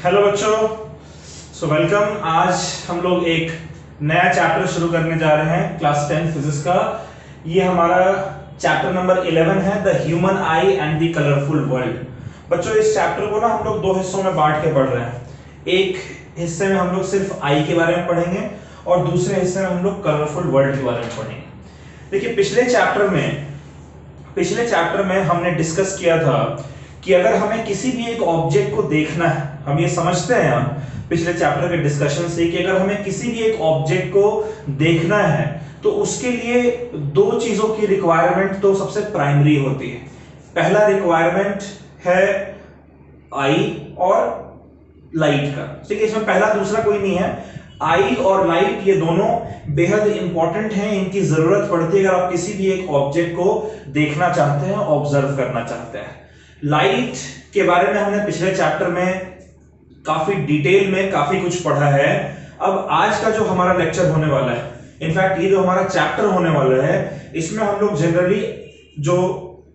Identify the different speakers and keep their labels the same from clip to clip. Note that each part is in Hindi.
Speaker 1: हेलो बच्चों, वेलकम। आज हम लोग एक नया चैप्टर शुरू करने जा रहे हैं क्लास 10 फिजिक्स का। ये हमारा चैप्टर नंबर 11 है, the human I and the colourful world. बच्चों, इस चैप्टर को ना हम लोग दो हिस्सों में बांट के पढ़ रहे हैं। एक हिस्से में हम लोग सिर्फ आई के बारे में पढ़ेंगे और दूसरे हिस्से में हम लोग कलरफुल वर्ल्ड के बारे में पढ़ेंगे। देखिए, पिछले चैप्टर में हमने डिस्कस किया था कि अगर हमें किसी भी एक ऑब्जेक्ट को देखना है, हम ये समझते हैं पिछले चैप्टर के डिस्कशन से कि अगर हमें किसी भी एक ऑब्जेक्ट को देखना है तो उसके लिए दो चीजों की रिक्वायरमेंट तो सबसे प्राइमरी होती है। पहला रिक्वायरमेंट है आई और लाइट का। ठीक है, इसमें पहला दूसरा कोई नहीं है। आई और लाइट, ये दोनों बेहद इंपॉर्टेंट हैं, इनकी जरूरत पड़ती है अगर आप किसी भी एक ऑब्जेक्ट को देखना चाहते हैं, ऑब्जर्व करना चाहते हैं। लाइट के बारे में हमने पिछले चैप्टर में काफी डिटेल में काफी कुछ पढ़ा है। अब आज का जो हमारा लेक्चर होने वाला है, इनफैक्ट ये जो हमारा चैप्टर होने वाला है, इसमें हम लोग जनरली जो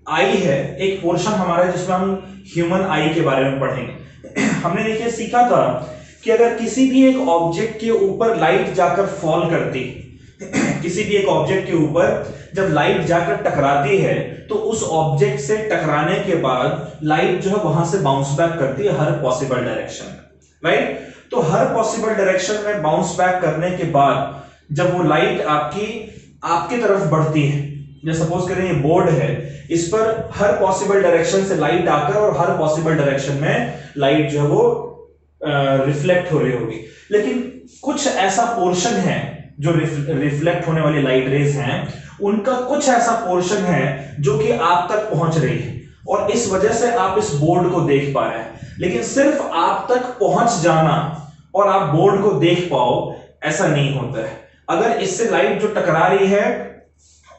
Speaker 1: आई है, एक पोर्शन हमारा है जिसमें हम ह्यूमन आई के बारे में पढ़ेंगे। हमने देखिए सीखा था कि अगर किसी भी एक ऑब्जेक्ट के ऊपर लाइट जाकर फॉल करती, किसी भी एक ऑब्जेक्ट के ऊपर जब लाइट जाकर टकराती है तो उस ऑब्जेक्ट से टकराने के बाद लाइट जो है वहां से बाउंस बैक करती है हर पॉसिबल डायरेक्शन में, राइट। तो हर पॉसिबल डायरेक्शन में बाउंस बैक करने के बाद जब वो लाइट आपकी तरफ बढ़ती है, जैसे सपोज करें ये बोर्ड है, इस पर हर पॉसिबल डायरेक्शन से लाइट आकर और हर पॉसिबल डायरेक्शन में लाइट जो है वो रिफ्लेक्ट हो रही होगी। लेकिन कुछ ऐसा पोर्शन है जो रिफ्लेक्ट होने वाली लाइट रेज हैं, उनका कुछ ऐसा पोर्शन है जो कि आप तक पहुंच रही है और इस वजह से आप इस बोर्ड को देख पा रहे हैं। लेकिन सिर्फ आप तक पहुंच जाना और आप बोर्ड को देख पाओ, ऐसा नहीं होता है। अगर इससे लाइट जो टकरा रही है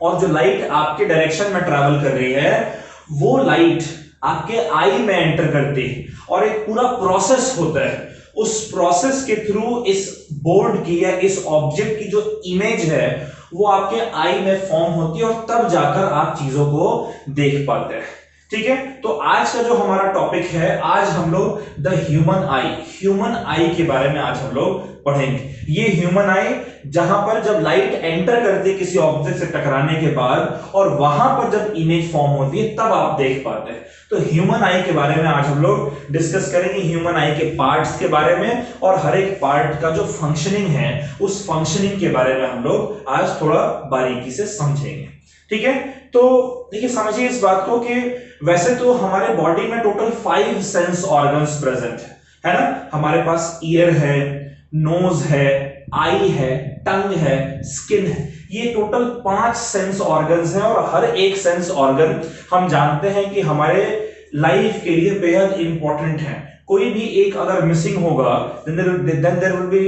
Speaker 1: और जो लाइट आपके डायरेक्शन में ट्रैवल कर रही है, वो लाइट आपके आई में एंटर करती है और एक पूरा प्रोसेस होता है। उस प्रोसेस के थ्रू इस बोर्ड की या इस ऑब्जेक्ट की जो इमेज है वो आपके आई में फॉर्म होती है और तब जाकर आप चीजों को देख पाते हैं। ठीक है, तो आज का जो हमारा टॉपिक है, आज हम लोग द ह्यूमन आई के बारे में आज हम लोग पढ़ेंगे। ये ह्यूमन आई जहां पर जब लाइट एंटर करती है किसी ऑब्जेक्ट से टकराने के बाद और वहां पर जब इमेज फॉर्म होती है तब आप देख पाते हैं। तो ह्यूमन आई के बारे में आज हम लोग डिस्कस करेंगे, ह्यूमन आई के पार्ट्स के बारे में और हर एक पार्ट का जो फंक्शनिंग है उस फंक्शनिंग के बारे में हम लोग आज थोड़ा बारीकी से समझेंगे। ठीक है, तो देखिए समझिए इस बात को कि वैसे तो हमारे बॉडी में टोटल 5 सेंस ऑर्गन्स प्रेजेंट है ना। हमारे पास ईयर है, नोज है, आई है, टंग है, स्किन है। ये टोटल 5 सेंस ऑर्गन्स हैं और हर एक सेंस ऑर्गन हम जानते हैं कि हमारे लाइफ के लिए बेहद इंपॉर्टेंट है। कोई भी एक अगर मिसिंग होगा then there will be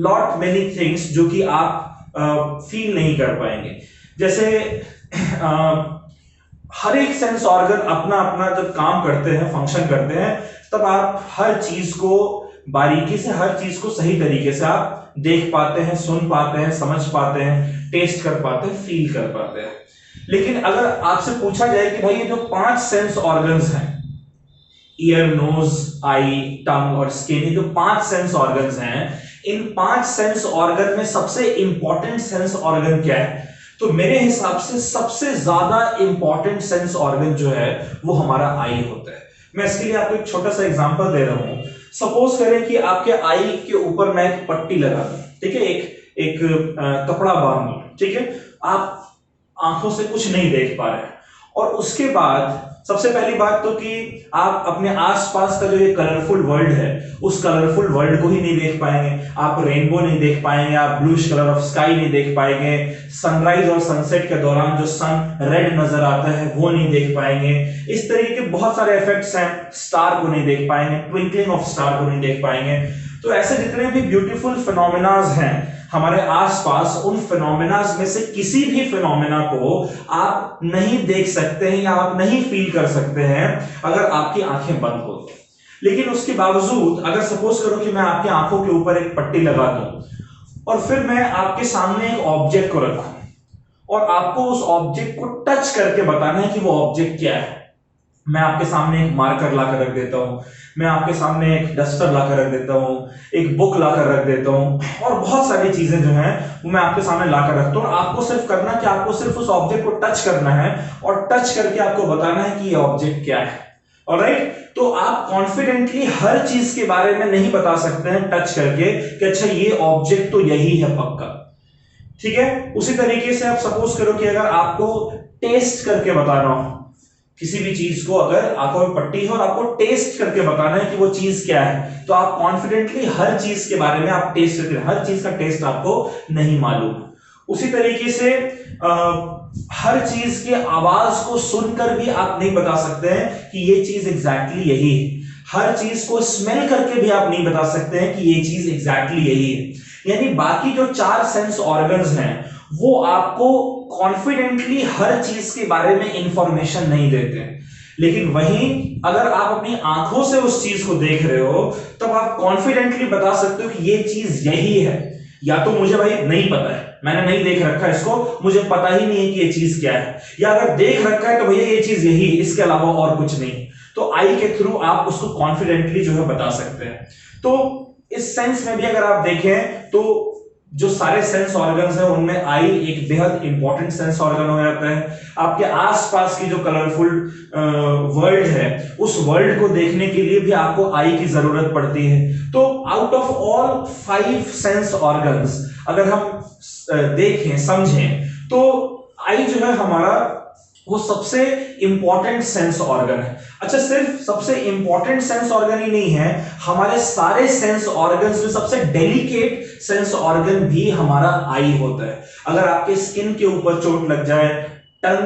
Speaker 1: lot many things जो कि आप फील नहीं कर पाएंगे। जैसे हर एक सेंस ऑर्गन अपना अपना जब काम करते हैं, फंक्शन करते हैं, तब आप हर चीज को बारीकी से, हर चीज को सही तरीके से आप देख पाते हैं, सुन पाते हैं, समझ पाते हैं, टेस्ट कर पाते हैं, फील कर पाते हैं। लेकिन अगर आपसे पूछा जाए कि भाई ये जो 5 सेंस ऑर्गन्स हैं, ईयर, नोज, आई, टंग और स्किन, ये जो 5 सेंस ऑर्गन्स हैं, इन 5 सेंस ऑर्गन में सबसे इंपॉर्टेंट सेंस ऑर्गन क्या है? तो मेरे हिसाब से सबसे ज्यादा इंपॉर्टेंट सेंस ऑर्गन जो है वो हमारा आई होता है। मैं इसके लिए आपको एक छोटा सा एग्जांपल दे रहा हूं। सपोज करें कि आपके आई के ऊपर मैं एक पट्टी लगा दूं, ठीक है, एक कपड़ा बांध दूं, ठीक है, आप आंखों से कुछ नहीं देख पा रहे हैं और उसके बाद सबसे पहली बात तो कि आप अपने आसपास का जो ये कलरफुल वर्ल्ड है उस कलरफुल वर्ल्ड को ही नहीं देख पाएंगे। आप रेनबो नहीं देख पाएंगे, आप ब्लूइश कलर ऑफ स्काई नहीं देख पाएंगे, सनराइज और सनसेट के दौरान जो सन रेड नजर आता है वो नहीं देख पाएंगे। इस तरीके के बहुत सारे इफेक्ट्स हैं। स्टार को नहीं देख पाएंगे, ट्विंकलिंग ऑफ स्टार को नहीं देख पाएंगे। तो ऐसे जितने भी ब्यूटीफुल फिनोमेनाज हैं हमारे आसपास, उन फिनोमेनाज में से किसी भी फिनोमेना को आप नहीं देख सकते हैं या आप नहीं फील कर सकते हैं अगर आपकी आंखें बंद हो। लेकिन उसके बावजूद अगर सपोज करो कि मैं आपकी आंखों के ऊपर एक पट्टी लगा दूं और फिर मैं आपके सामने एक ऑब्जेक्ट को रखूं और आपको उस ऑब्जेक्ट को टच करके बताना है कि वो ऑब्जेक्ट क्या है, मैं आपके सामने एक मार्कर लाकर रख देता हूं, मैं आपके सामने एक डस्टर लाकर रख देता हूं, एक बुक लाकर रख देता हूं, और बहुत सारी चीजें जो हैं वो मैं आपके सामने लाकर रखता हूं। और आपको सिर्फ करना कि आपको सिर्फ उस ऑब्जेक्ट को टच करना है और टच करके आपको बताना है कि ये ऑब्जेक्ट क्या है। ऑलराइट, तो आप कॉन्फिडेंटली हर चीज के बारे में नहीं बता सकते हैं टच करके कि अच्छा ये ऑब्जेक्ट तो यही है पक्का, ठीक है। उसी तरीके से आप सपोज करो कि अगर आपको टेस्ट करके बताना हो किसी भी चीज को, अगर आंखों में पट्टी है और आपको टेस्ट करके बताना है कि वो चीज क्या है, तो आप कॉन्फिडेंटली हर चीज के बारे में आप टेस्ट करके, हर चीज का टेस्ट आपको नहीं मालूम। उसी तरीके से हर चीज के आवाज को सुनकर भी आप नहीं बता सकते हैं कि ये चीज एग्जैक्टली यही है। हर चीज को स्मेल करके भी आप नहीं बता सकते हैं कि ये चीज एग्जैक्टली यही है। यानी बाकी जो 4 सेंस ऑर्गन्स हैं वो आपको कॉन्फिडेंटली हर चीज के बारे में इंफॉर्मेशन नहीं देते, लेकिन वहीं अगर आप अपनी आंखों से उस चीज को देख रहे हो तब आप कॉन्फिडेंटली बता सकते हो कि ये चीज यही है। या तो मुझे भाई नहीं पता है, मैंने नहीं देख रखा है इसको, मुझे पता ही नहीं है कि ये चीज क्या है, या अगर देख रखा है तो भैया ये चीज यही है, इसके अलावा और कुछ नहीं। तो आई के थ्रू आप उसको कॉन्फिडेंटली जो है बता सकते हैं। तो इस सेंस में भी अगर आप देखें तो जो सारे सेंस ऑर्गन्स हैं उनमें आई एक बेहद इंपॉर्टेंट सेंस ऑर्गन हो जाता है। आपके आसपास की जो कलरफुल वर्ल्ड है उस वर्ल्ड को देखने के लिए भी आपको आई की जरूरत पड़ती है। तो out of all 5 sense organs अगर हम देखें समझें तो आई जो है हमारा वो सबसे इंपॉर्टेंट सेंस ऑर्गन है। अच्छा, सिर्फ सबसे इंपॉर्टेंट सेंस ऑर्गन ही नहीं है, हमारे सारे सेंस ऑर्गन्स में सबसे डेलिकेट सेंस ऑर्गन भी हमारा आई होता है। अगर आपके स्किन के ऊपर चोट लग जाए, टंग,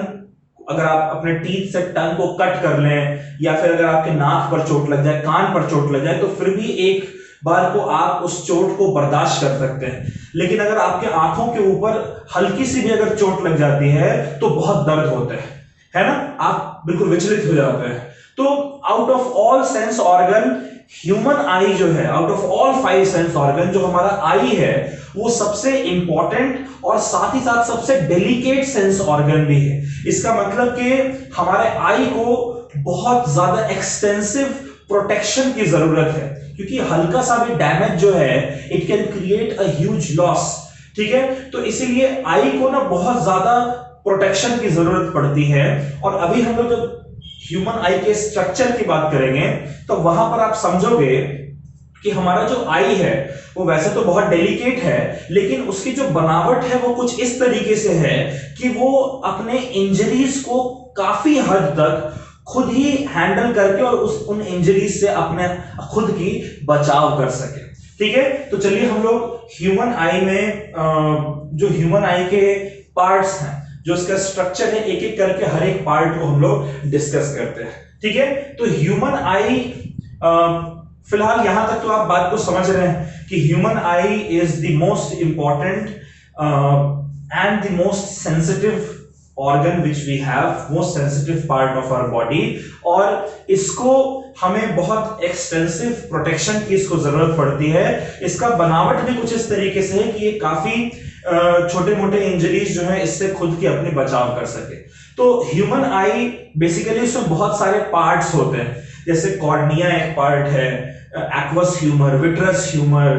Speaker 1: अगर आप अपने टीथ से टंग को कट कर लें, या फिर अगर आपके नाक पर चोट लग जाए, कान पर चोट लग जाए, तो फिर भी एक बार को आप उस चोट को बर्दाश्त कर सकते हैं। लेकिन अगर आपके आंखों के ऊपर हल्की सी भी अगर चोट लग जाती है तो बहुत दर्द होता है ना, आप बिल्कुल विचलित हो जाते हैं। तो out of all sense organ human आई जो है, out of all 5 sense organ जो हमारा आई है वो सबसे इंपॉर्टेंट और साथ ही साथ सबसे डेलिकेट सेंस ऑर्गन भी है। इसका मतलब कि हमारे आई को बहुत ज्यादा एक्सटेंसिव प्रोटेक्शन की जरूरत है, क्योंकि हल्का सा भी डैमेज जो है it can create a huge loss, ठीक है। तो इसीलिए आई को ना बहुत ज्यादा प्रोटेक्शन की जरूरत पड़ती है। और अभी हम लोग जब ह्यूमन आई के स्ट्रक्चर की बात करेंगे तो वहां पर आप समझोगे कि हमारा जो आई है वो वैसे तो बहुत डेलिकेट है, लेकिन उसकी जो बनावट है वो कुछ इस तरीके से है कि वो अपने इंजरीज को काफी हद तक खुद ही हैंडल करके और उन इंजरीज से अपने खुद की बचाव कर सके, ठीक है। तो चलिए हम लोग ह्यूमन आई में जो ह्यूमन आई के पार्ट्स हैं, जो इसका स्ट्रक्चर है, एक एक करके हर एक पार्ट को हम लोग डिस्कस करते हैं, ठीक है। तो ह्यूमन आई, फिलहाल यहां तक तो आप बात को समझ रहे हैं कि human eye is the most important and the most sensitive organ which we have, most sensitive part of our body, और इसको हमें बहुत एक्सटेंसिव प्रोटेक्शन की इसको जरूरत पड़ती है। इसका बनावट भी कुछ इस तरीके से है कि ये काफी छोटे मोटे इंजरीज जो है इससे खुद की अपनी बचाव कर सके। तो ह्यूमन आई बेसिकली इसमें बहुत सारे पार्ट्स होते हैं, जैसे कॉर्निया एक पार्ट है, aqueous humour, vitreous humour,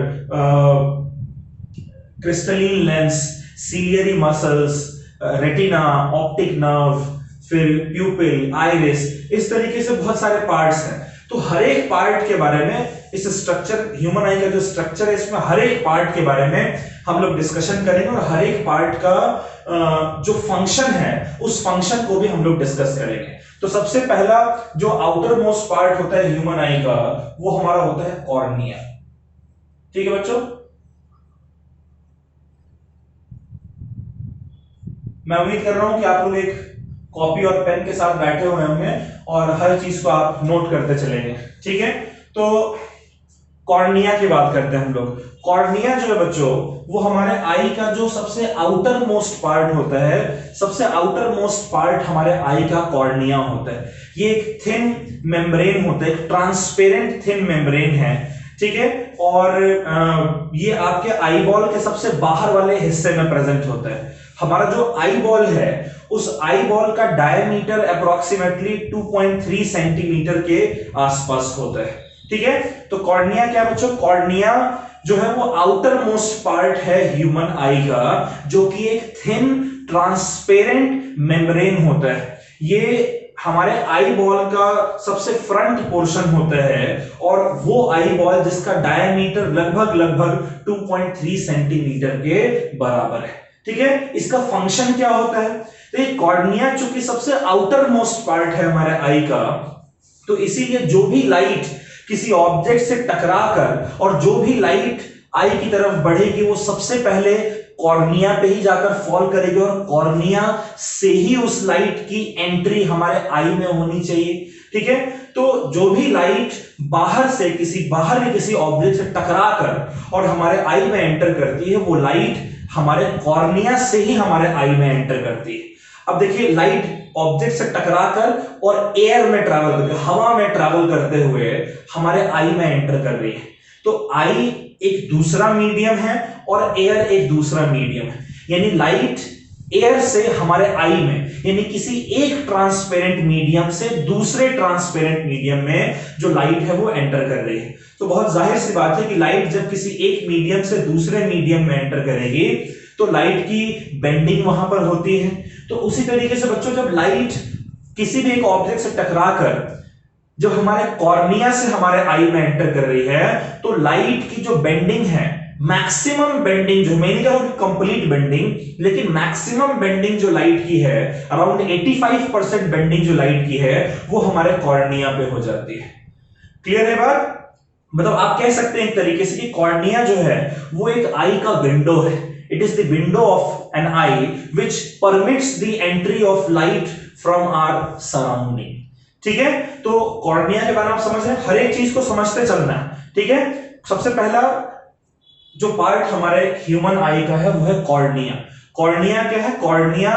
Speaker 1: crystalline lens, ciliary muscles, retina, optic nerve, फिर प्यूपिल, आइरिस, इस तरीके से बहुत सारे पार्ट्स हैं। तो हर एक पार्ट के बारे में इस स्ट्रक्चर, ह्यूमन आई का जो स्ट्रक्चर है इसमें हर एक पार्ट के बारे में हम लोग डिस्कशन करेंगे और हर एक पार्ट का जो फंक्शन है उस फंक्शन को भी हम लोग डिस्कस करेंगे। तो सबसे पहला जो आउटर मोस्ट पार्ट होता है ह्यूमन आई का वो हमारा होता है कॉर्निया, ठीक है बच्चों। मैं उम्मीद कर रहा हूं कि आप लोग एक कॉपी और पेन के साथ बैठे हुए होंगे और हर चीज को आप नोट करते चलेंगे, ठीक है। तो कॉर्निया की बात करते हैं हम लोग। कॉर्निया जो है बच्चों वो हमारे आई का जो सबसे आउटर मोस्ट पार्ट होता है, सबसे आउटर मोस्ट पार्ट हमारे आई का कॉर्निया होता है। ये एक थिन मेम्ब्रेन होता है, एक ट्रांसपेरेंट थिन मेम्ब्रेन है, ठीक है। और ये आपके आईबॉल के सबसे बाहर वाले हिस्से में प्रेजेंट होता है। हमारा जो आई बॉल है उस आई बॉल का डायमीटर अप्रोक्सीमेटली 2.3 सेंटीमीटर के आसपास होता है। ठीक है, तो कॉर्निया क्या बच्चों, कॉर्निया जो है वो आउटर मोस्ट पार्ट है ह्यूमन आई का, जो कि एक थिन ट्रांसपेरेंट मेम्ब्रेन होता है। ये हमारे आई बॉल का सबसे फ्रंट पोर्शन होता है और वो आई बॉल जिसका डायमीटर लगभग 2.3 सेंटीमीटर के बराबर है। ठीक है, इसका फंक्शन क्या होता है, तो ये कॉर्निया चूंकि सबसे आउटर मोस्ट पार्ट है हमारे आई का, तो इसीलिए जो भी लाइट किसी ऑब्जेक्ट से टकराकर और जो भी लाइट आई की तरफ बढ़ेगी वो सबसे पहले कॉर्निया पे ही जाकर फॉल करेगी और कॉर्निया से ही उस लाइट की एंट्री हमारे आई में होनी चाहिए। ठीक है, तो जो भी लाइट बाहर से किसी ऑब्जेक्ट से टकराकर और हमारे आई में एंटर करती है वो लाइट हमारे कॉर्निया से ही हमारे आई में एंटर करती है। अब देखिए, लाइट ऑब्जेक्ट से टकराकर और एयर में ट्रैवल करते, हवा में ट्रैवल करते हुए हमारे आई में एंटर कर रही है। तो आई एक दूसरा मीडियम है और एयर एक दूसरा मीडियम है, यानी लाइट एयर से हमारे आई में, यानी किसी एक ट्रांसपेरेंट मीडियम से दूसरे ट्रांसपेरेंट मीडियम में जो लाइट है वो एंटर कर रही है। तो बहुत जाहिर सी बात है कि लाइट जब किसी एक मीडियम से दूसरे मीडियम में एंटर करेगी तो लाइट की बेंडिंग वहां पर होती है। तो उसी तरीके से बच्चों, जब लाइट किसी भी एक ऑब्जेक्ट से टकराकर जब हमारे कॉर्निया से हमारे आई में एंटर कर रही है तो लाइट की जो बेंडिंग है, मैक्सिमम बेंडिंग, जो मैं नहीं कह रहा हूं कंप्लीट बेंडिंग, लेकिन मैक्सिमम बेंडिंग जो लाइट की है, अराउंड 85% बेंडिंग जो लाइट की है वो हमारे कॉर्निया पे हो जाती है। क्लियर है बात? मतलब आप कह सकते हैं एक तरीके से कि कॉर्निया जो है वो एक आई का विंडो है। It is the window of an eye which permits the entry of light from our surrounding. ठीक है, तो कॉर्निया के बारे में आप समझ रहे हैं, हर एक चीज को समझते चलना है। ठीक है, सबसे पहला जो पार्ट हमारे ह्यूमन आई का है वो है कॉर्निया। कॉर्निया क्या है? Cornea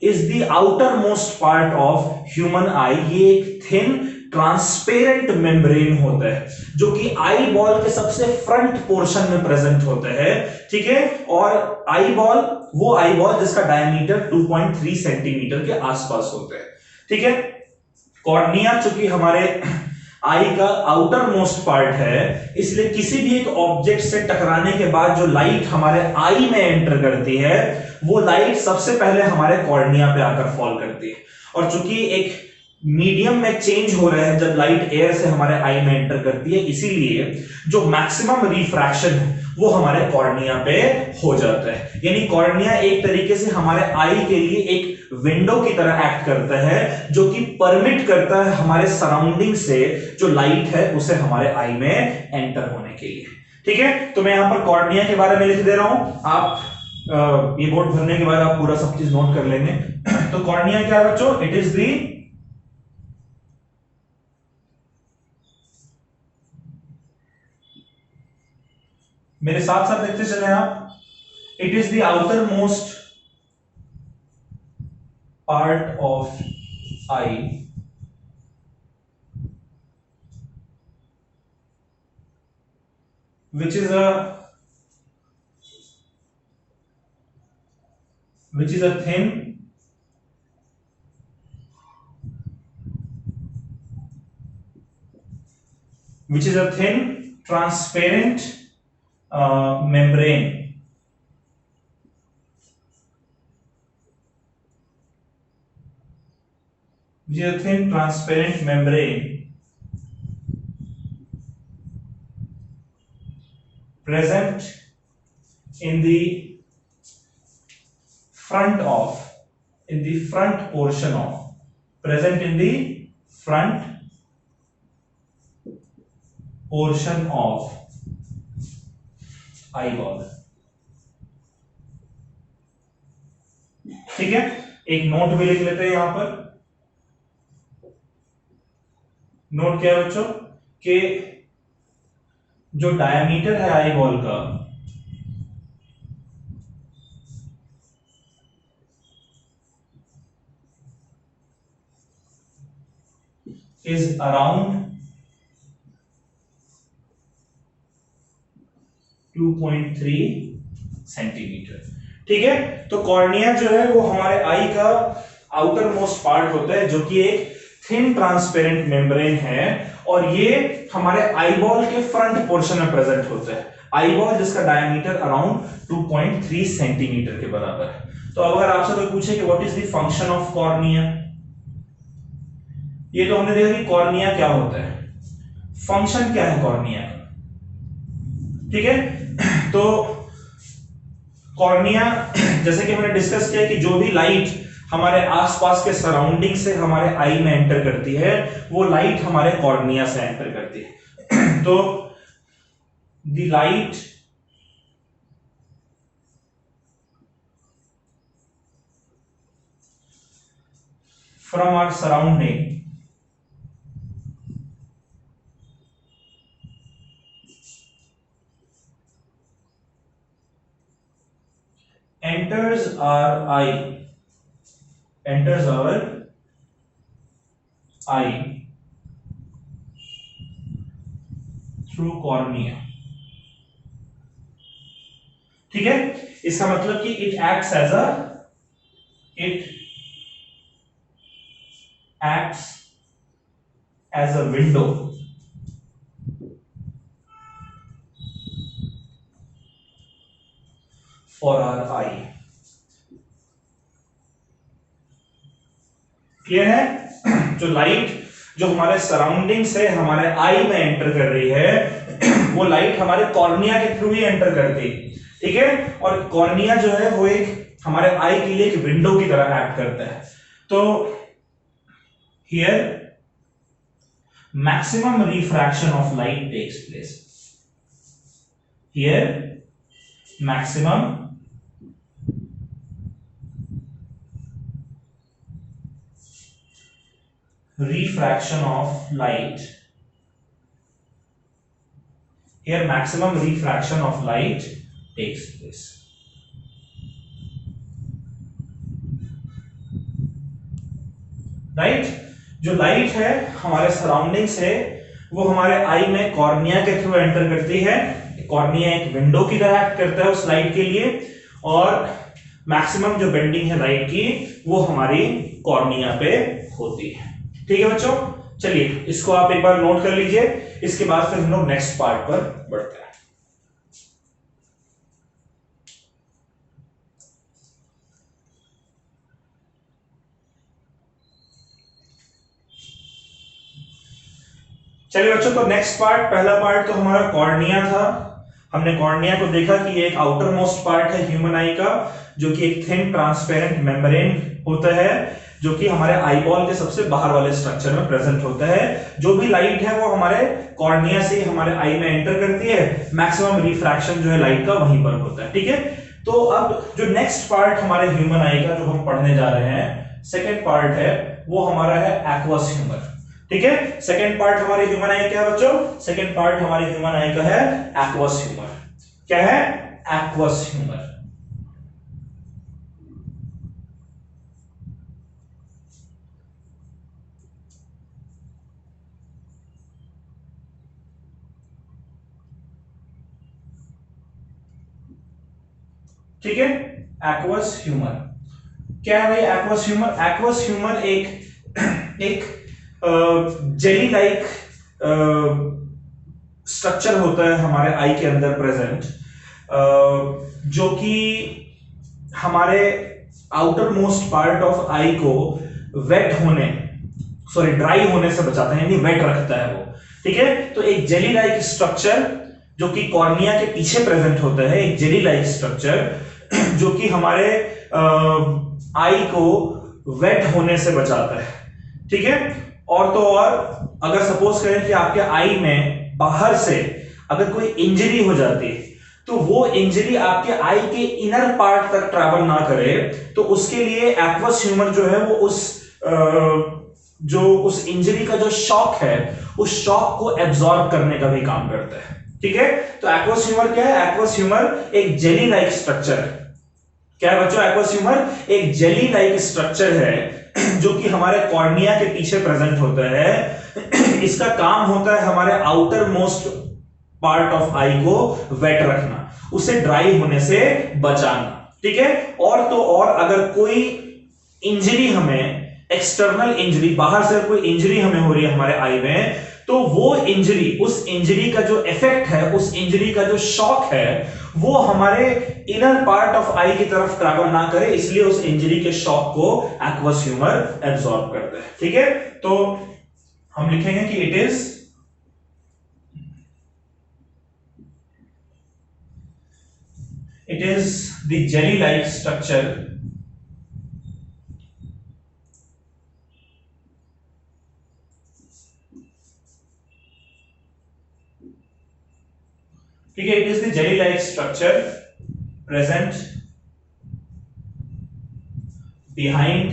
Speaker 1: is the outer most part of human आई। ये एक थिन ट्रांसपेरेंट मेम्ब्रेन होता है जो कि आई बॉल के सबसे फ्रंट पोर्शन में प्रेजेंट होता है। ठीक है, और आई बॉल, वो आई बॉल जिसका डायमीटर 2.3 सेंटीमीटर के आसपास होता है। ठीक है, कॉर्निया चूंकि हमारे आई का आउटर मोस्ट पार्ट है, इसलिए किसी भी एक ऑब्जेक्ट से टकराने के बाद जो लाइट हमारे आई में एंटर करती है वो लाइट सबसे पहले हमारे कॉर्निया पे आकर फॉल करती है। और चूंकि एक मीडियम में चेंज हो रहा है जब लाइट एयर से हमारे आई में एंटर करती है, इसीलिए जो मैक्सिमम रिफ्रैक्शन है वो हमारे कॉर्निया पे हो जाता है। यानी कॉर्निया एक तरीके से हमारे आई के लिए एक विंडो की तरह एक्ट करता है जो कि परमिट करता है हमारे सराउंडिंग से जो लाइट है उसे हमारे आई में एंटर होने के लिए। ठीक है, तो मैं यहां पर कॉर्निया के बारे में लिख दे रहा हूं, आप ये बोर्ड भरने के बाद आप पूरा सब चीज नोट कर लेंगे। तो कॉर्निया क्या है बच्चों? इट इज दी मेरे साथ साथ देखते चले आप, it is the outer most part of I which is a thin transparent membrane present in the front portion of eyeball। ठीक है, एक नोट भी लिख लेते हैं यहां पर। नोट क्या है बच्चों कि जो डायमीटर है आई बॉल का इज अराउंड 2.3 सेंटीमीटर। ठीक है। तो कॉर्निया जो है वो हमारे आई का आउटर मोस्ट पार्ट होता है, जो कि एक थिन ट्रांसपेरेंट मेम्ब्रेन है, और ये हमारे आईबॉल के फ्रंट पोर्शन में प्रेजेंट होता है। आईबॉल जिसका डायमीटर अराउंड 2.3 सेंटीमीटर के बराबर है। तो अगर आपसे कोई पूछे कि what is the function of cornea, ये तो हमने देखा कि कॉर्निया क्या होता है, फंक्शन क्या है कॉर्निया का, ठीक है। तो कॉर्निया जैसे कि हमने डिस्कस किया कि जो भी लाइट हमारे आसपास के सराउंडिंग से हमारे आई में एंटर करती है, वो लाइट हमारे कॉर्निया से एंटर करती है। तो the light from our surrounding enters our eye through cornea, ठीक है। इसका मतलब कि it acts as a window for our eye, clear है। जो लाइट जो हमारे सराउंडिंग से हमारे आई में एंटर कर रही है, वो लाइट हमारे कॉर्निया के थ्रू ही एंटर करती है, ठीक है। और कॉर्निया जो है वो एक हमारे आई के लिए एक विंडो की तरह एक्ट करता है। तो here maximum refraction of light takes place, here maximum refraction of light, here maximum refraction of light takes place, right। जो लाइट है हमारे सराउंडिंग से वो हमारे आई में कॉर्निया के थ्रू एंटर करती है। कॉर्निया एक विंडो की तरह एक्ट करता है उस लाइट के लिए, और मैक्सिमम जो बेंडिंग है लाइट की वो हमारी कॉर्निया पे होती है, ठीक है बच्चों। चलिए इसको आप एक बार नोट कर लीजिए, इसके बाद फिर हम लोग नेक्स्ट पार्ट पर बढ़ते हैं। चलिए बच्चों, तो नेक्स्ट पार्ट, पहला पार्ट तो हमारा कॉर्निया था। हमने कॉर्निया को देखा कि ये एक आउटर मोस्ट पार्ट है ह्यूमन आई का, जो कि एक थिन ट्रांसपेरेंट मेम्ब्रेन होता है, जो कि हमारे आईबॉल के सबसे बाहर वाले स्ट्रक्चर में प्रेजेंट होता है। जो भी लाइट है वो हमारे कॉर्निया से हमारे आई में एंटर करती है, मैक्सिमम रिफ्रैक्शन जो है लाइट का वहीं पर होता है, ठीक है। तो अब जो नेक्स्ट पार्ट हमारे ह्यूमन आई का जो हम पढ़ने जा रहे हैं, सेकेंड पार्ट है, वो हमारा है एक्वस ह्यूमर, ठीक है। सेकेंड पार्ट हमारे ह्यूमन आई क्या है बच्चों, सेकेंड पार्ट हमारे ह्यूमन आई का है एक्वस ह्यूमर। क्या है? Aqueous humour. ठीक है, एक्वस ह्यूमर क्या है भाई? एक्वस ह्यूमर, एक्वस ह्यूमर एक जेली लाइक स्ट्रक्चर होता है हमारे आई के अंदर प्रेजेंट, जो कि हमारे आउटर मोस्ट पार्ट ऑफ आई को ड्राई होने से बचाता है, यानी वेट रखता है वो, ठीक है। तो एक जेली लाइक स्ट्रक्चर जो कि कॉर्निया के पीछे प्रेजेंट होता है, एक जेली लाइक स्ट्रक्चर जो कि हमारे आई को वेट होने से बचाता है, ठीक है। और तो और अगर सपोज करें कि आपके आई में बाहर से अगर कोई इंजरी हो जाती है, तो वो इंजरी आपके आई के इनर पार्ट तक ट्रैवल ना करे, तो उसके लिए एक्वस ह्यूमर जो है वो उस इंजरी का जो शॉक है, उस शॉक को एब्जॉर्ब करने का भी काम करता है, ठीक है। तो एक्वस ह्यूमर क्या है? एक्वस ह्यूमर एक जेली लाइक स्ट्रक्चर है। क्या है बच्चों? एक्वस ह्यूमर एक जेली लाइक स्ट्रक्चर है जो कि हमारे कॉर्निया के पीछे प्रेजेंट होता है। इसका काम होता है हमारे आउटर मोस्ट पार्ट ऑफ आई को वेट रखना, उसे ड्राई होने से बचाना, ठीक है। और तो और अगर कोई इंजरी हमें, एक्सटर्नल इंजरी, बाहर से कोई इंजरी हमें हो रही है हमारे आई में, तो वो इंजरी, उस इंजरी का जो इफेक्ट है, उस इंजरी का जो शॉक है, वो हमारे इनर पार्ट ऑफ आई की तरफ ट्रैवल ना करे, इसलिए उस इंजरी के शॉक को एक्वस ह्यूमर एब्सॉर्ब करता है। ठीक है, तो हम लिखेंगे कि it is the jelly like structure ठीक है, it is the jelly like structure present behind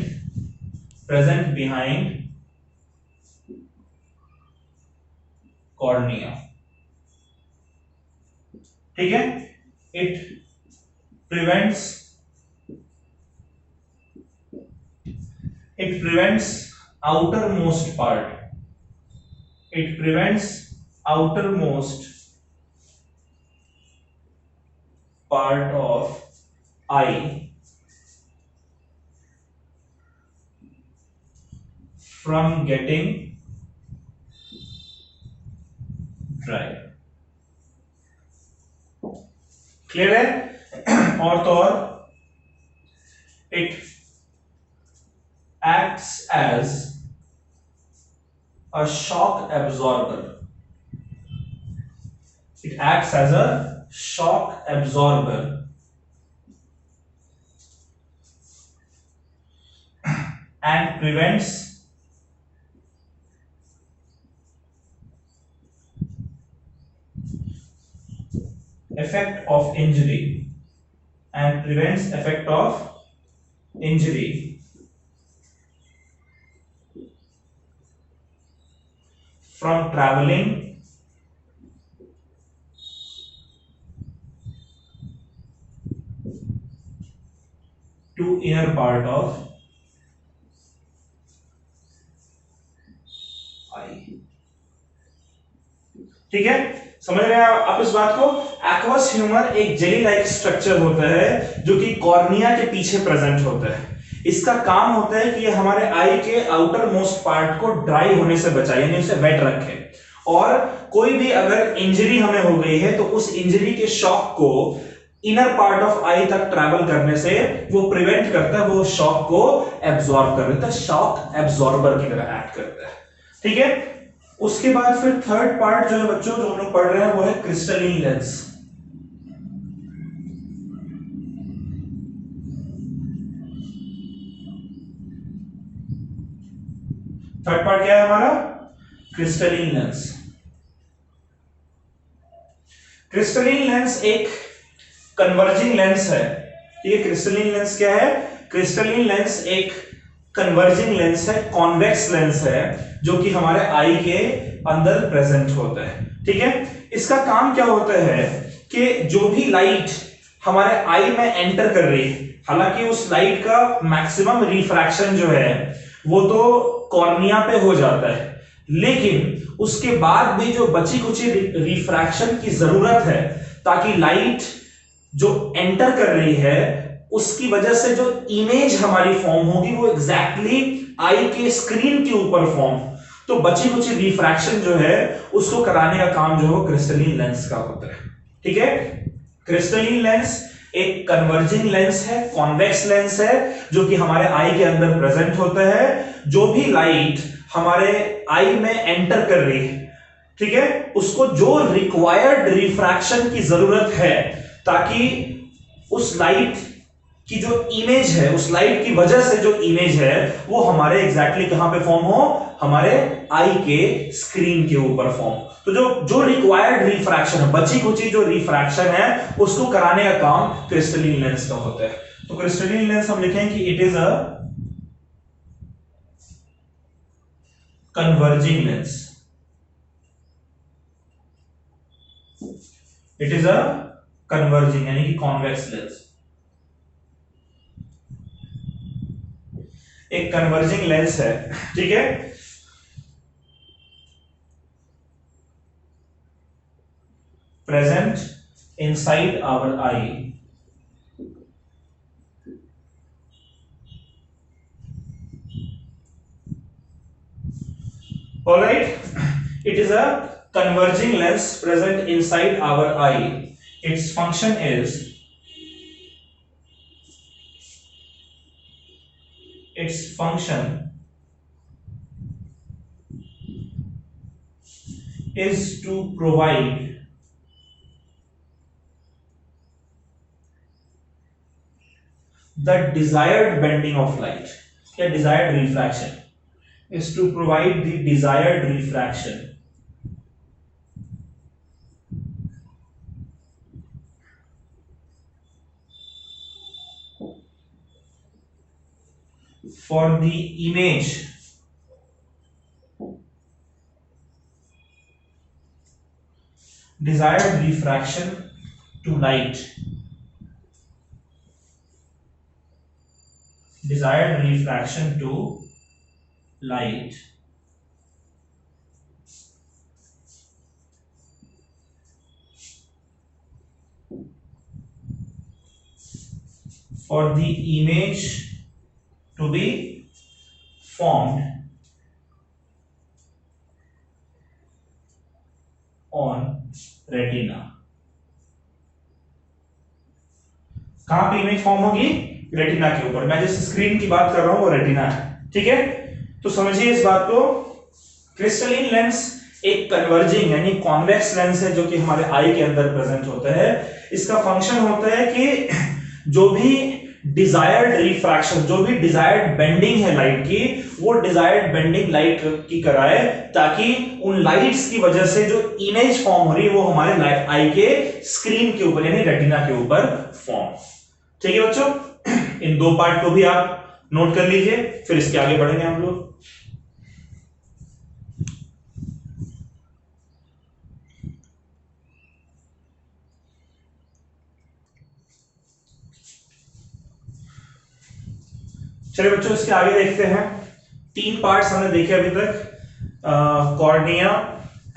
Speaker 1: cornea। ठीक है, it prevents outermost part, it prevents outermost part of eye from getting dry। Clear है? और तो और it acts as a shock absorber, it acts as a shock absorber and prevents effect of injury from traveling to inner part of eye। ठीक है, समझ रहे हैं आप इस बात को? एक्वस ह्यूमर एक जेली लाइक स्ट्रक्चर होता है जो कि कॉर्निया के पीछे प्रेजेंट होता है। इसका काम होता है कि ये हमारे आई के आउटर मोस्ट पार्ट को ड्राई होने से बचाए, यानी उसे वेट रखे। और कोई भी अगर इंजरी हमें हो गई है तो उस इंजरी के शॉक को इनर पार्ट ऑफ आई तक ट्रैवल करने से वो प्रिवेंट करता है, वो शॉक को एब्सॉर्ब कर लेता है, शॉक एब्सॉर्बर की तरह एक्ट करता है। ठीक है, उसके बाद फिर थर्ड पार्ट जो है बच्चों, जो हम लोग पढ़ रहे हैं, वो है क्रिस्टलीन लेंस। थर्ड पार्ट क्या है हमारा? Crystalline lens. क्रिस्टलीन लेंस एक कन्वर्जिंग लेंस है। ये क्रिस्टलीन लेंस क्या है? क्रिस्टलीन लेंस एक कन्वर्जिंग लेंस है, कॉन्वेक्स लेंस है, जो कि हमारे आई के अंदर प्रेजेंट होता है। ठीक है, इसका काम क्या होता है कि जो भी लाइट हमारे आई में एंटर कर रही है, हालांकि उस लाइट का मैक्सिमम रिफ्रैक्शन जो है वो तो कॉर्निया पे हो जाता है, लेकिन उसके बाद भी जो बची कुची रिफ्रैक्शन की जरूरत है ताकि लाइट जो एंटर कर रही है उसकी वजह से जो इमेज हमारी फॉर्म होगी वो एग्जैक्टली आई के स्क्रीन के ऊपर फॉर्म, तो बची कुछ रिफ्रैक्शन जो है उसको कराने का काम जो है क्रिस्टलीन लेंस का होता है। ठीक है, क्रिस्टलीन लेंस एक कन्वर्जिंग लेंस है, कॉन्वेक्स लेंस है, जो कि हमारे आई के अंदर प्रेजेंट होता है। जो भी लाइट हमारे आई में एंटर कर रही है, ठीक है, उसको जो रिक्वायर्ड रिफ्रैक्शन की जरूरत है ताकि उस लाइट की जो इमेज है, उस लाइट की वजह से जो इमेज है वो हमारे एग्जैक्टली कहां पे फॉर्म हो? हमारे आई के स्क्रीन के ऊपर फॉर्म। तो जो रिक्वायर्ड रिफ्रैक्शन है, बची कुची जो रिफ्रैक्शन है, उसको कराने का काम क्रिस्टलीन लेंस का होता है। तो क्रिस्टलीन लेंस हम लिखेंगे कि it is a converging lens, it is a converging यानी कि कॉन्वेक्स लेंस, एक कन्वर्जिंग लेंस है। ठीक है, present inside our eye All right, it is a converging lens present inside our eye. Its function is to provide the desired bending of light, या desired refraction, is to provide the desired refraction for the image desired refraction to light, desired refraction to light for the image to be formed on retina. कहां पे इमेज फॉर्म होगी? रेटिना के ऊपर। मैं जिस स्क्रीन की बात कर रहा हूं वो रेटिना है, ठीक है? तो समझिए इस बात को, क्रिस्टलिन लेंस एक कन्वर्जिंग यानी कॉन्वेक्स लेंस है जो कि हमारे आई के अंदर प्रेजेंट होता है। इसका फंक्शन होता है कि जो भी डिजायर्ड रिफ्रैक्शन, जो भी डिजायर्ड बेंडिंग है लाइट की, वो डिजायर्ड बेंडिंग लाइट की कराए ताकि उन लाइट्स की वजह से जो इमेज फॉर्म हो रही है वो हमारे आई के स्क्रीन के ऊपर यानी रेटिना के ऊपर फॉर्म। ठीक है बच्चों, इन दो पार्ट को भी आप नोट कर लीजिए, फिर इसके आगे बढ़ेंगे हम लोग। चलिए बच्चों इसके आगे देखते हैं। तीन पार्ट्स हमने देखे अभी तक, कॉर्निया,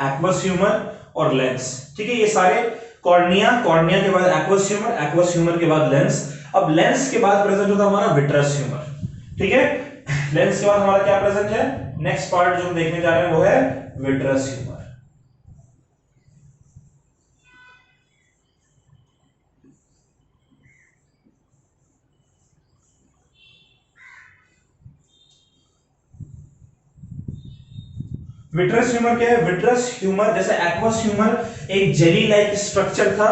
Speaker 1: एक्वस ह्यूमर और लेंस। ठीक है, ये सारे कॉर्निया, कॉर्निया के बाद एक्वस ह्यूमर, एक्वस ह्यूमर के बाद लेंस। अब लेंस के बाद प्रेजेंट होता है हमारा विट्रस ह्यूमर। ठीक है, लेंस के बाद हमारा क्या प्रेजेंट है? नेक्स्ट पार्ट जो हम देखने जा रहे हैं वो है विट्रस ह्यूमर। विट्रस ह्यूमर क्या है? विट्रस ह्यूमर जैसे एक्वस ह्यूमर एक जेली लाइक स्ट्रक्चर था,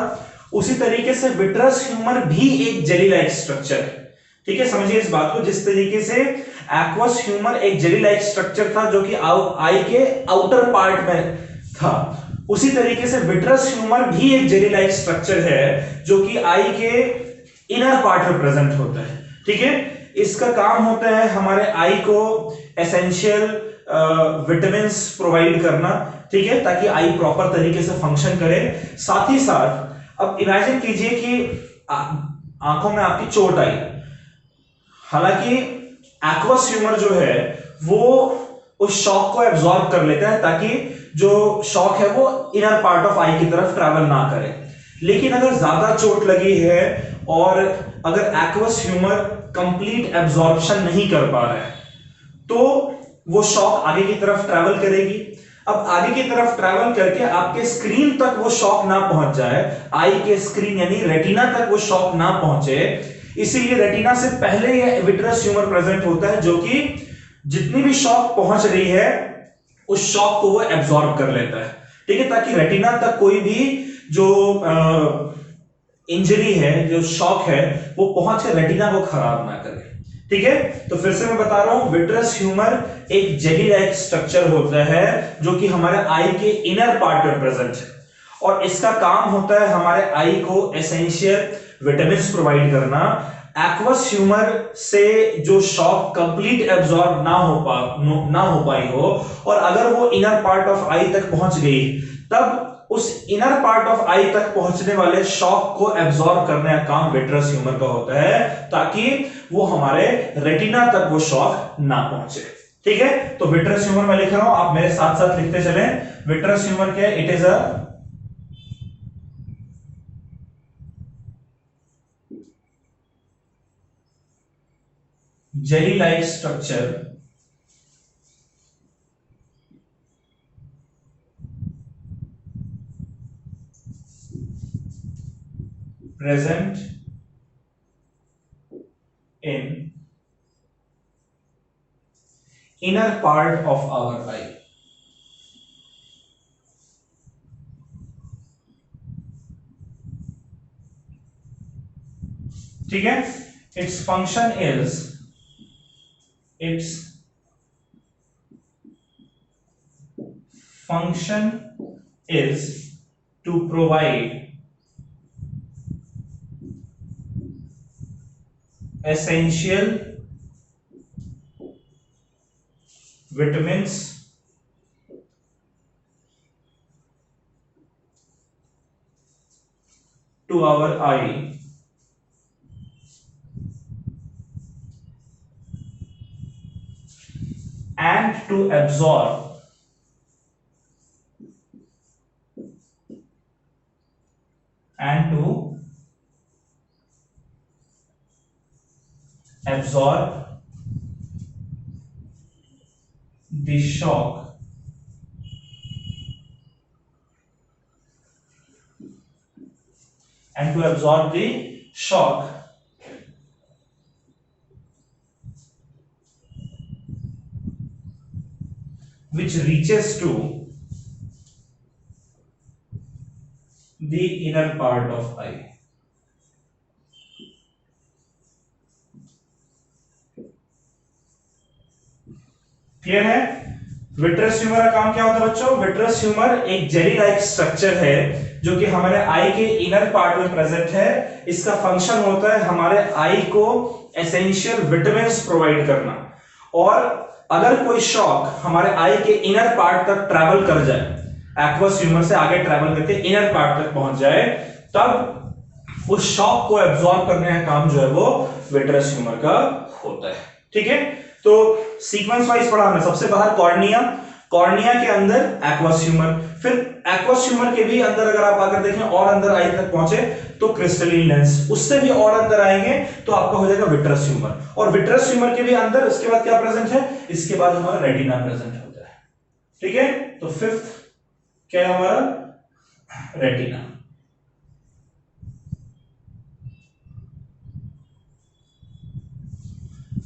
Speaker 1: उसी तरीके से विट्रस ह्यूमर भी एक जेली लाइक स्ट्रक्चर है। ठीक है, समझिए इस बात को, जिस तरीके से एक्वस ह्यूमर एक जेली लाइक स्ट्रक्चर था जो कि आई के आउटर पार्ट में था, उसी तरीके से विट्रस ह्यूमर भी एक जेली लाइक स्ट्रक्चर है जो कि आई के इनर पार्ट में प्रेजेंट होता है। ठीक है, इसका काम होता है हमारे आई को एसेंशियल विटामिन्स प्रोवाइड करना, ठीक है, ताकि आई प्रॉपर तरीके से फंक्शन करे। साथ ही साथ अब इमेजिन कीजिए कि आंखों में आपकी चोट आई, हालांकि एक्वस ह्यूमर जो है वो उस शॉक को एब्जॉर्ब कर लेता है ताकि जो शॉक है वो इनर पार्ट ऑफ आई की तरफ ट्रैवल ना करे। लेकिन अगर ज्यादा चोट लगी है और अगर एक्वस ह्यूमर कंप्लीट एब्जॉर्प्शन नहीं कर पा रहा है तो वो शॉक आगे की तरफ ट्रैवल करेगी। अब आगे की तरफ ट्रैवल करके आपके स्क्रीन तक वो शॉक ना पहुंच जाए, आई के स्क्रीन यानी रेटिना तक वो शॉक ना पहुंचे, इसीलिए रेटिना से पहले ये विट्रस ह्यूमर प्रेजेंट होता है जो कि जितनी भी शॉक पहुंच रही है उस शॉक को वो एब्जॉर्ब कर लेता है। ठीक है, ताकि रेटिना तक कोई भी जो इंजरी है, जो शॉक है, वो पहुंच कर रेटिना को खराब ना करे। ठीक है, तो फिर से मैं बता रहा हूं, विट्रस ह्यूमर एक जेली लाइक स्ट्रक्चर होता है जो कि हमारे आई के इनर पार्ट में प्रेजेंट है और इसका काम होता है हमारे आई को एसेंशियल विटामिन्स प्रोवाइड करना। एक्वस ह्यूमर से जो शॉक कंप्लीट एब्जॉर्ब ना हो पाई हो और अगर वो इनर पार्ट ऑफ आई तक पहुंच गई, तब उस इनर पार्ट ऑफ आई तक पहुंचने वाले शॉक को एब्जॉर्ब करने का काम विट्रस ह्यूमर का होता है ताकि वो हमारे रेटिना तक वो शॉक ना पहुंचे। ठीक है, तो विट्रस ह्यूमर मैं लिख रहा हूं, आप मेरे साथ साथ लिखते चलें। विट्रस ह्यूमर क्या है? It is a jelly like structure present in inner part of our eye. ठीक है, its function is to provide essential vitamins to our eye and to absorb the shock which reaches to the inner part of eye. Clear है? विट्रस ह्यूमर का काम क्या होता है बच्चों? विट्रस ह्यूमर एक जेली लाइक स्ट्रक्चर है जो कि हमारे आई के इनर पार्ट में प्रेजेंट है। इसका फंक्शन होता है हमारे आई को एसेंशियल विटामिन्स प्रोवाइड करना, और अगर कोई शॉक हमारे आई के इनर पार्ट तक ट्रैवल कर जाए, एक्वस ह्यूमर से आगे ट्रैवल करके इनर पार्ट तक पहुंच जाए, तब उस शॉक को एब्जॉर्ब करने का काम जो है वो विट्रस ह्यूमर का होता है। ठीक है, तो सीक्वेंस वाइज पढ़ा हमने। सबसे बाहर कॉर्निया, कॉर्निया के अंदर एक्वस ह्यूमर, फिर एक्वस ह्यूमर के भी अंदर अगर आप आकर देखें और अंदर आई तक पहुंचे तो क्रिस्टलीन लेंस, उससे भी और अंदर आएंगे तो आपका हो जाएगा विट्रस ह्यूमर, और विट्रस ह्यूमर के भी अंदर इसके बाद क्या प्रेजेंट है? इसके बाद हमारा रेटिना प्रेजेंट होता है। ठीक है, तो फिफ्थ क्या है हमारा? रेटिना।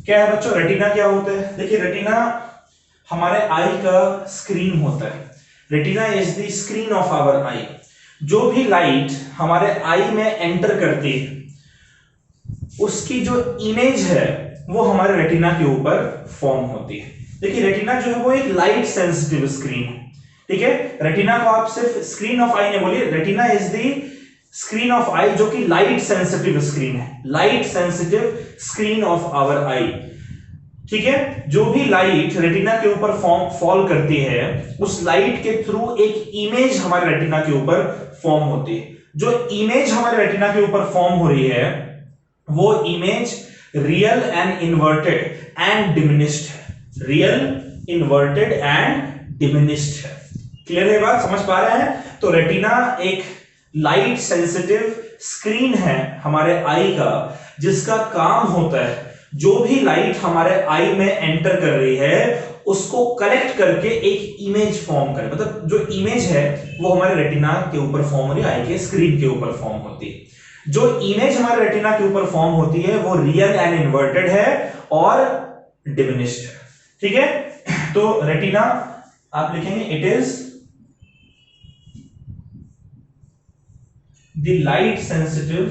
Speaker 1: क्या है बच्चों रेटिना? क्या होता है? देखिए रेटिना हमारे आई का स्क्रीन होता है। Retina is the screen of our eye. जो भी लाइट हमारे आई में एंटर करती है उसकी जो इमेज है वो हमारे रेटिना के ऊपर फॉर्म होती है। देखिए रेटिना जो है वो एक लाइट सेंसिटिव स्क्रीन है। ठीक है, रेटिना को आप सिर्फ स्क्रीन ऑफ आई नहीं बोलिए, retina is the screen of eye जो कि लाइट सेंसिटिव स्क्रीन है, light sensitive screen of our eye. ठीक है, जो भी लाइट रेटिना के ऊपर फॉल करती है उस लाइट के थ्रू एक इमेज हमारे रेटिना के ऊपर फॉर्म होती है। जो इमेज हमारे रेटिना के ऊपर फॉर्म हो रही है वो image real and inverted and diminished है। रियल, इन्वर्टेड एंड डिमिनिश्ड है। क्लियर है बात? समझ पा रहे हैं? तो रेटिना एक लाइट सेंसिटिव स्क्रीन है हमारे आई का, जिसका काम होता है जो भी लाइट हमारे आई में एंटर कर रही है उसको कलेक्ट करके एक इमेज फॉर्म करे। मतलब जो इमेज है वो हमारे रेटिना के ऊपर फॉर्म हो रही है, आई के स्क्रीन के ऊपर फॉर्म होती है। जो इमेज हमारे रेटिना के ऊपर फॉर्म होती है वो रियल एंड इन्वर्टेड है और डिमिनिश्ड है। ठीक है, तो रेटिना आप लिखेंगे it is the light sensitive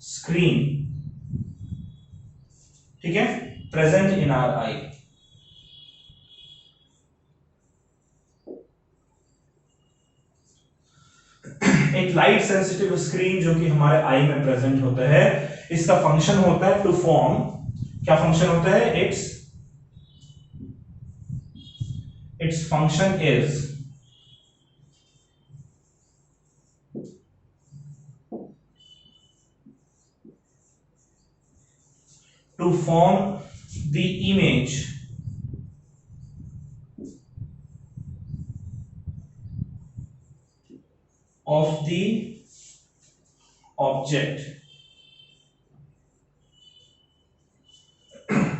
Speaker 1: screen, ठीक है, present in our eye। एक लाइट सेंसिटिव स्क्रीन जो कि हमारे आई में प्रेजेंट होता है, इसका फंक्शन होता है टू फॉर्म, क्या फंक्शन होता है? Its function is to form the image of the object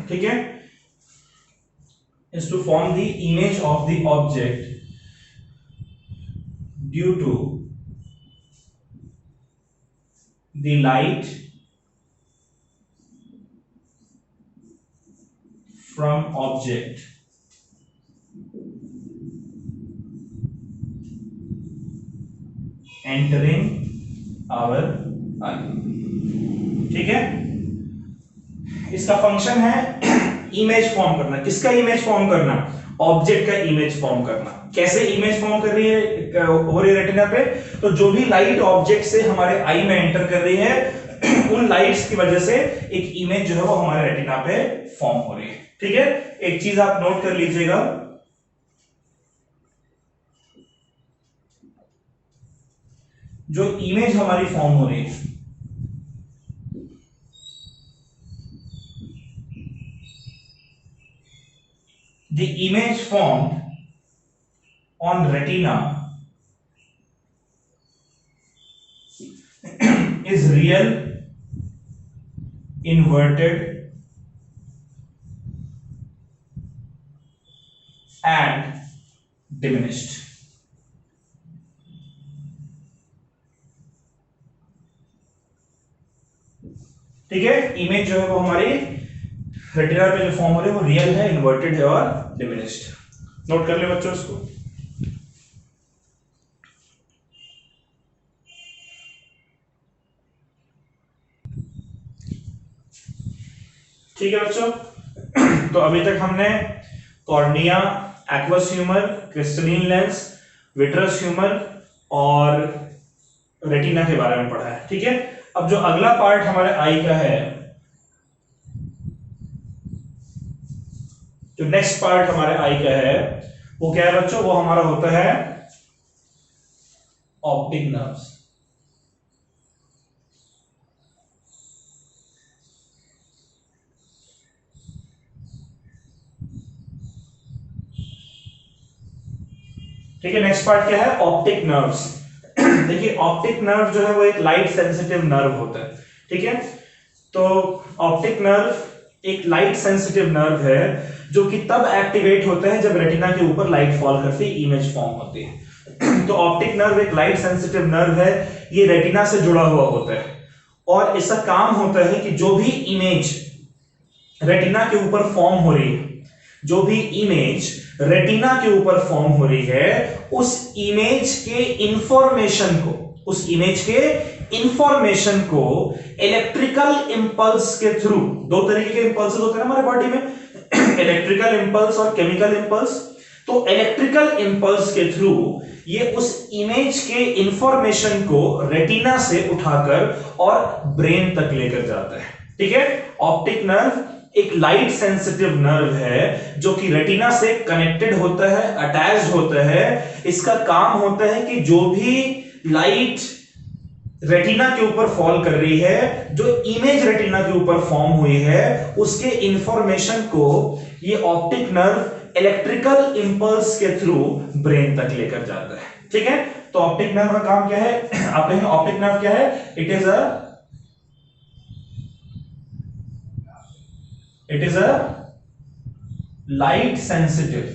Speaker 1: ठीक है, is to form the image of the object due to the light from object entering our eye। ठीक है, इसका फंक्शन है इमेज फॉर्म करना। किसका इमेज फॉर्म करना? ऑब्जेक्ट का इमेज फॉर्म करना। कैसे इमेज फॉर्म कर रही है, हो रही है रेटिना पे? तो जो भी लाइट ऑब्जेक्ट से हमारे आई में एंटर कर रही है उन लाइट्स की वजह से एक इमेज जो है वो हमारे रेटिना पे फॉर्म हो रही है। ठीक है, एक चीज आप नोट कर लीजिएगा, जो इमेज हमारी फॉर्म हो रही है the image formed on retina is real, inverted and diminished। ठीक है, इमेज जो है वो हमारी रेटिना पे जो फॉर्म हो रही है वो रियल है, इन्वर्टेड है और डिमिनिश्ड। नोट कर ले बच्चों इसको। ठीक है बच्चों, तो अभी तक हमने cornea, aqueous humour, crystalline lens, vitreous humour और रेटिना के बारे में पढ़ा है। ठीक है, अब जो अगला पार्ट हमारे आई का है, जो नेक्स्ट पार्ट हमारे आई का है वो क्या है बच्चों? वो हमारा होता है ऑप्टिक नर्व्स। ठीक है, नेक्स्ट पार्ट क्या है? Optic nerves. देखिए, ऑप्टिक नर्व जो है वो एक लाइट सेंसिटिव नर्व होता है। ठीक है, तो ऑप्टिक नर्व एक लाइट सेंसिटिव नर्व है जो कि तब एक्टिवेट होता है जब रेटिना के ऊपर लाइट फॉल करती है, इमेज फॉर्म होती है। तो ऑप्टिक नर्व एक लाइट सेंसिटिव नर्व है, ये रेटिना से जुड़ा हुआ होता है और इसका काम होता है कि जो भी इमेज रेटिना के ऊपर फॉर्म हो रही है, जो भी इमेज रेटिना के ऊपर फॉर्म हो रही है, उस इमेज के इंफॉर्मेशन को, उस इमेज के इंफॉर्मेशन को इलेक्ट्रिकल इंपल्स के थ्रू, दो तरीके के इंपल्सेस होते हैं हमारे बॉडी में, इलेक्ट्रिकल इंपल्स और केमिकल इंपल्स। तो इलेक्ट्रिकल इंपल्स के थ्रू ये उस इमेज के इंफॉर्मेशन को रेटिना से उठाकर और ब्रेन तक लेकर जाता है। ठीक है, ऑप्टिक नर्व एक लाइट सेंसिटिव नर्व है जो कि रेटिना से कनेक्टेड होता है, अटैच्ड होता है। इसका काम होता है कि जो भी लाइट रेटिना के ऊपर फॉल कर रही है, जो इमेज रेटिना के ऊपर फॉर्म हुई है, उसके इंफॉर्मेशन को ये ऑप्टिक नर्व इलेक्ट्रिकल इंपल्स के थ्रू ब्रेन तक लेकर जाता है। ठीक है, तो ऑप्टिक नर्व का काम क्या है? आप कहेंगे ऑप्टिक नर्व क्या है? It is a light sensitive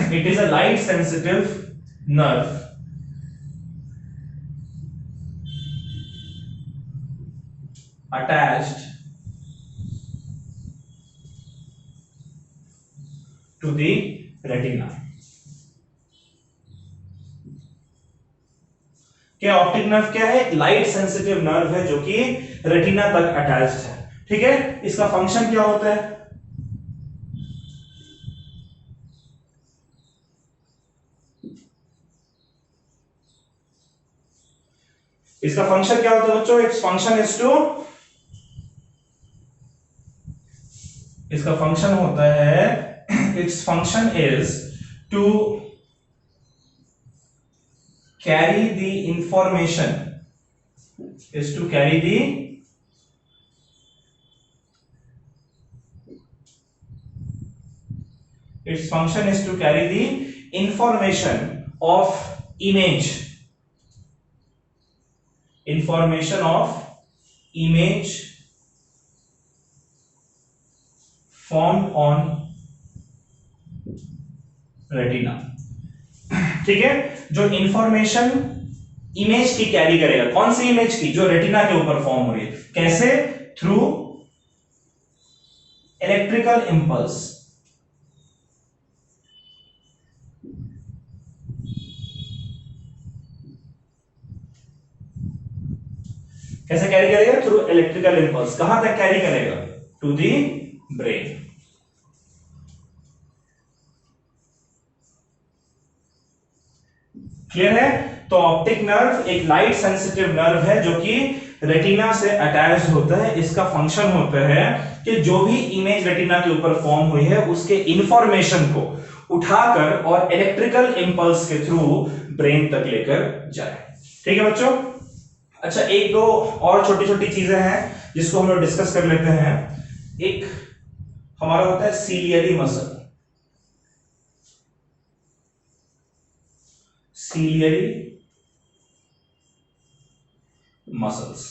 Speaker 1: it is a light sensitive nerve attached to the retina। क्या ऑप्टिक नर्व क्या है? लाइट सेंसिटिव नर्व है जो कि रेटिना तक अटैच्ड है। ठीक है, इसका फंक्शन क्या होता है? इसका फंक्शन क्या होता है बच्चों? इट्स फंक्शन इज टू, इसका फंक्शन होता है, its function is to carry the information, is to carry the its function is to carry the information of image information of image formed on retina. ठीक है, जो इंफॉर्मेशन इमेज की कैरी करेगा, कौन सी इमेज की, जो रेटिना के ऊपर फॉर्म हो रही है, कैसे, थ्रू इलेक्ट्रिकल इंपल्स। कैसे कैरी करेगा, थ्रू इलेक्ट्रिकल इंपल्स। कहां तक कैरी करेगा, टू दी ब्रेन। क्लियर है। तो ऑप्टिक नर्व एक लाइट सेंसिटिव नर्व है जो कि रेटिना से अटैच होता है। इसका फंक्शन होता है कि जो भी इमेज रेटिना के ऊपर फॉर्म हुई है उसके इंफॉर्मेशन को उठाकर और इलेक्ट्रिकल इंपल्स के थ्रू ब्रेन तक लेकर जाए। ठीक है बच्चों। अच्छा, एक दो और छोटी छोटी चीजें हैं जिसको हम लोग डिस्कस कर लेते हैं। एक हमारा होता है सीलियरी मसल। सीलियरी मसल्स,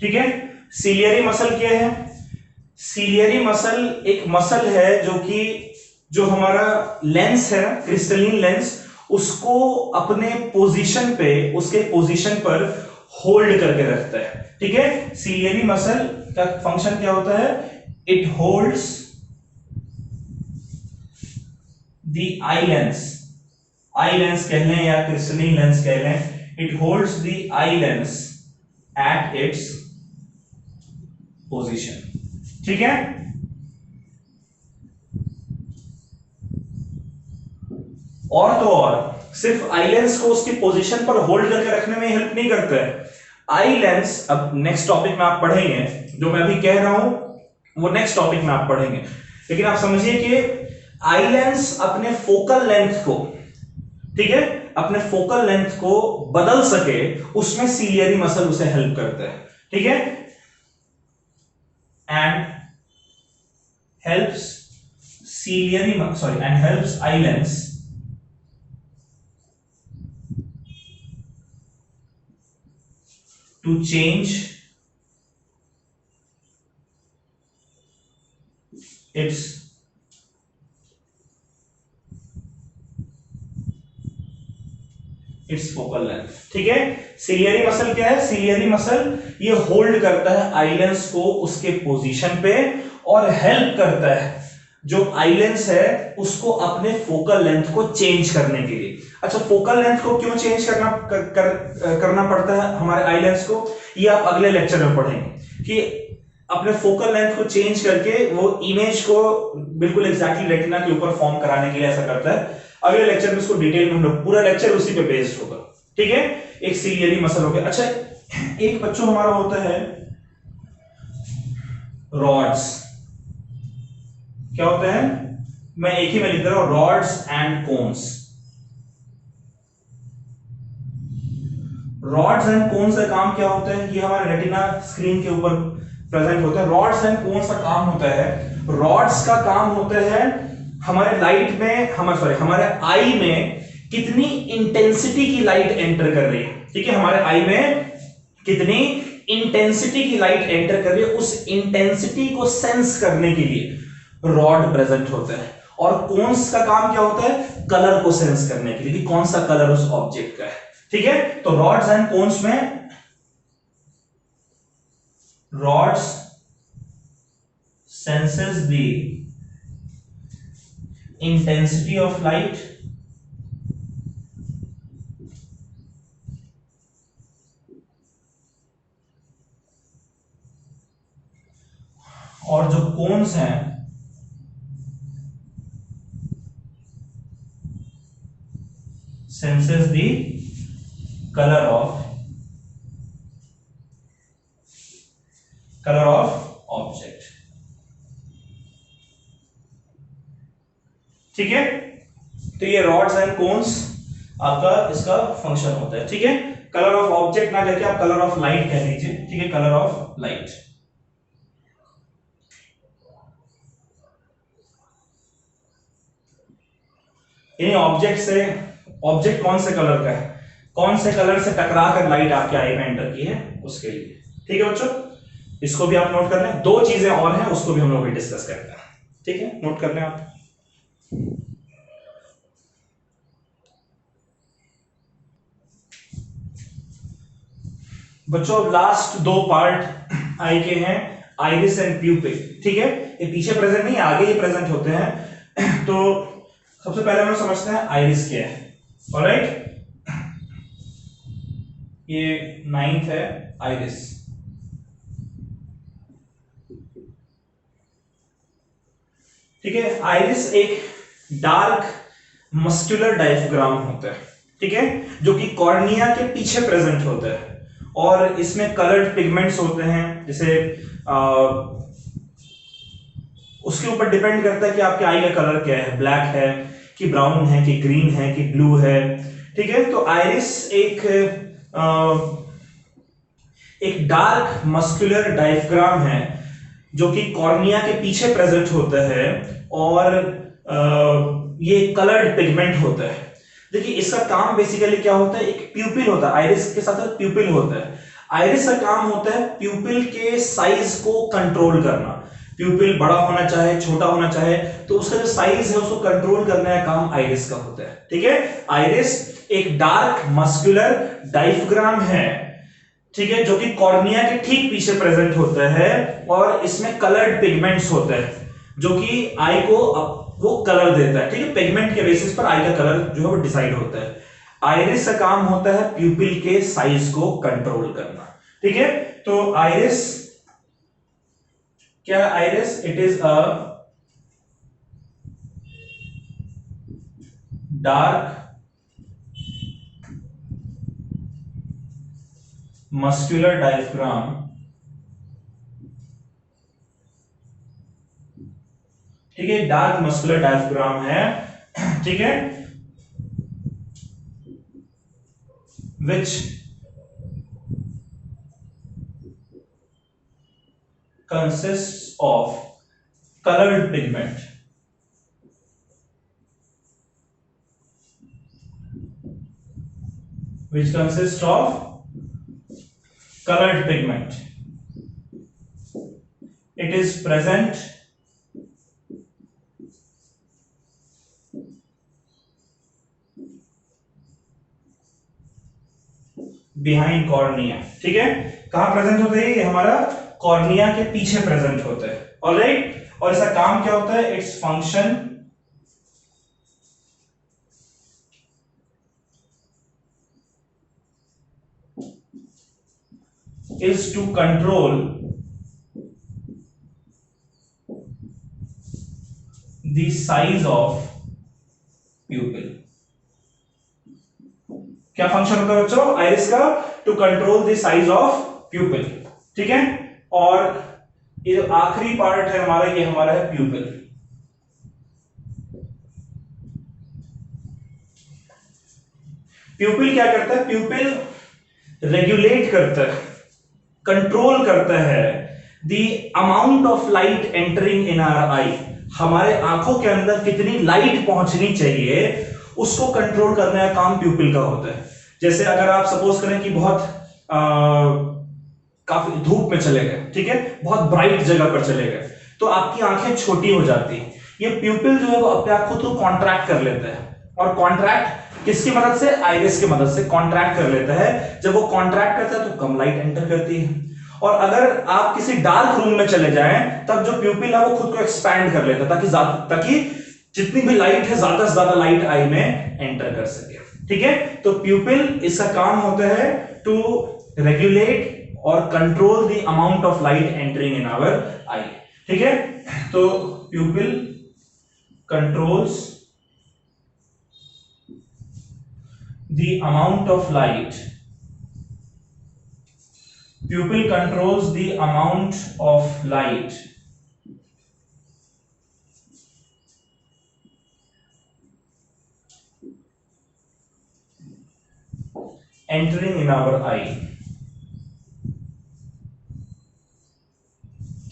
Speaker 1: ठीक है। सीलियरी मसल क्या है? सीलियरी मसल एक मसल है जो कि जो हमारा लेंस है, क्रिस्टलिन लेंस, उसको अपने पोजीशन पे, उसके पोजीशन पर होल्ड करके रखता है। ठीक है, सीलियरी मसल का फंक्शन क्या होता है? It holds the eye lens, eye lens कह लें या क्रिस्टलिन लेंस कह लें, it holds the eye lens at its position. ठीक है, और तो और सिर्फ आई लेंस को उसकी पोजीशन पर होल्ड करके रखने में हेल्प नहीं करता है। आई लेंस, अब नेक्स्ट टॉपिक में आप पढ़ेंगे, जो मैं अभी कह रहा हूं वो नेक्स्ट टॉपिक में आप पढ़ेंगे, लेकिन आप समझिए कि आई लेंस अपने फोकल लेंथ को, ठीक है, अपने फोकल लेंथ को बदल सके, उसमें सीलियरी मसल उसे हेल्प करता है। ठीक है, and helps ciliary sorry and helps eye lens to change its focal length. ठीक है, सीलियरी मसल क्या है? सीलियरी मसल ये होल्ड करता है आई लेंस को उसके पोजीशन पे और हेल्प करता है जो आई लेंस है उसको अपने फोकल लेंथ को चेंज करने के लिए। अच्छा, फोकल लेंथ को क्यों चेंज करना पड़ता है हमारे आई लेंस को, ये आप अगले लेक्चर में पढ़ेंगे कि अपने फोकल लेंथ को चेंज करके वो इमेज को बिल्कुल एग्जैक्टली रेटिना के ऊपर फॉर्म कराने के लिए ऐसा करता है। अगले लेक्चर में इसको डिटेल में हम लोग, पूरा लेक्चर उसी पे बेस्ड होगा। ठीक है, एक सीलियरी मसल हो गया। अच्छा, एक बच्चों हमारा होता है रॉड्स। क्या होता है? मैं एक ही में लिख रहा हूं, rods and cones. Rods and cones का काम क्या होता है? ये हमारे रेटिना स्क्रीन के ऊपर प्रेजेंट होता है। रॉड्स एंड कोन्स का काम होता है, रॉड्स का काम होता है हमारे लाइट में, हमारे आई में कितनी इंटेंसिटी की लाइट एंटर कर रही है। ठीक है, हमारे आई में कितनी इंटेंसिटी की लाइट एंटर कर रही है, उस इंटेंसिटी को सेंस करने के लिए रॉड प्रेजेंट होता है। और कोन्स का काम क्या होता है? कलर को सेंस करने के लिए कि कौन सा कलर उस ऑब्जेक्ट का है। ठीक है, तो रॉड्स एंड कोन्स में, rods senses the intensity of light और जो कोन्स हैं senses the colour of object. ठीक है, तो ये रॉड्स एंड कोन्स आपका इसका फंक्शन होता है। ठीक है, कलर ऑफ ऑब्जेक्ट ना लेके आप कलर ऑफ लाइट कह लीजिए। ठीक है, colour of light. In object से ऑब्जेक्ट कौन से कलर का है, कौन से कलर से टकरा कर लाइट आपके आई में एंटर की है उसके लिए। ठीक है बच्चों, इसको भी आप नोट कर लें। दो चीजें और हैं, उसको भी हम लोग डिस्कस करते हैं। ठीक है, नोट कर लें आप। बच्चों अब लास्ट दो पार्ट आई के हैं, आइरिस एंड प्यूपिल। ठीक है, ये पीछे प्रेजेंट नहीं, आगे ये प्रेजेंट होते हैं। तो सबसे पहले हम लोग समझते हैं आइरिस क्या है। ऑलराइट, ये 9th है आइरिस। ठीक है, आइरिस एक डार्क मस्कुलर डायफ्राम होता है। ठीक है, जो कि कॉर्निया के पीछे प्रेजेंट होता है और इसमें कलर्ड पिगमेंट्स होते हैं। जैसे उसके ऊपर डिपेंड करता है कि आपके आई का कलर क्या है, ब्लैक है कि ब्राउन है कि ग्रीन है कि ब्लू है। ठीक है, तो आइरिस एक डार्क मस्कुलर डायफ्राम है जो कि कॉर्निया के पीछे प्रेजेंट होता है और ये कलर्ड पिगमेंट होता है। देखिए इसका काम बेसिकली क्या होता है, एक प्यूपिल होता है, आइरिस के साथ प्यूपिल होता है। आइरिस का काम होता है प्यूपिल के साइज को कंट्रोल करना। प्यूपिल बड़ा होना चाहे छोटा होना चाहे, तो उसका जो साइज है उसको कंट्रोल करने का काम आइरिस का होता है। ठीक है, आइरिस एक डार्क मस्कुलर डायफ्राम है, ठीक है, जो कि कॉर्निया के ठीक पीछे प्रेजेंट होता है और इसमें कलर्ड पिगमेंट्स होते हैं जो कि आई को वो कलर देता है। ठीक है, पिगमेंट के बेसिस पर आई का कलर जो है वो डिसाइड होता है। आइरिस का काम होता है प्यूपिल के साइज को कंट्रोल करना। ठीक है, तो आइरिस क्या है? Iris it is a dark muscular diaphragm, ठीक है, डार्क मस्कुलर डायफ्राम है। ठीक है, which consists of colored pigment, which consists of colored pigment. It is present behind cornea. ठीक है, कहां प्रेजेंट होता है? ये हमारा कॉर्निया के पीछे प्रेजेंट होता है। ऑलराइट, और इसका काम क्या होता है? Its function is to control the size of pupil. क्या फंक्शन होता है बच्चों आइरिस का? To control the size of pupil. ठीक है, और ये जो आखिरी पार्ट है हमारा, ये हमारा है प्यूपिल। प्यूपिल क्या करता है? प्यूपिल रेगुलेट करता है, कंट्रोल करता है the amount of light entering in our eye. हमारे आंखों के अंदर कितनी लाइट पहुंचनी चाहिए उसको कंट्रोल करने का काम प्यूपिल का होता है। जैसे अगर आप सपोज करें कि बहुत काफी धूप में चले गए, ठीक है, बहुत ब्राइट जगह पर चले गए, तो आपकी आंखें छोटी हो जाती हैं। ये प्यूपिल जो है वो अपने आप खुद को कॉन्ट्रैक्ट कर लेता है, और कॉन्ट्रैक्ट किसकी मदद से? आइरिस की मदद से कॉन्ट्रैक्ट कर लेता है। जब वो कॉन्ट्रैक्ट करता है तो कम लाइट एंटर करती है, और अगर आप किसी डार्क रूम में चले जाएं तब जो प्यूपिल है वो खुद को एक्सपैंड कर लेता है ताकि जितनी भी लाइट है ज्यादा से ज्यादा लाइट आई में एंटर कर सके। ठीक है, तो प्यूपिल इसका काम होता है टू रेगुलेट और control the amount of light entering in our eye. ठीक है, तो pupil controls the amount of light, pupil controls the amount of light entering in our eye।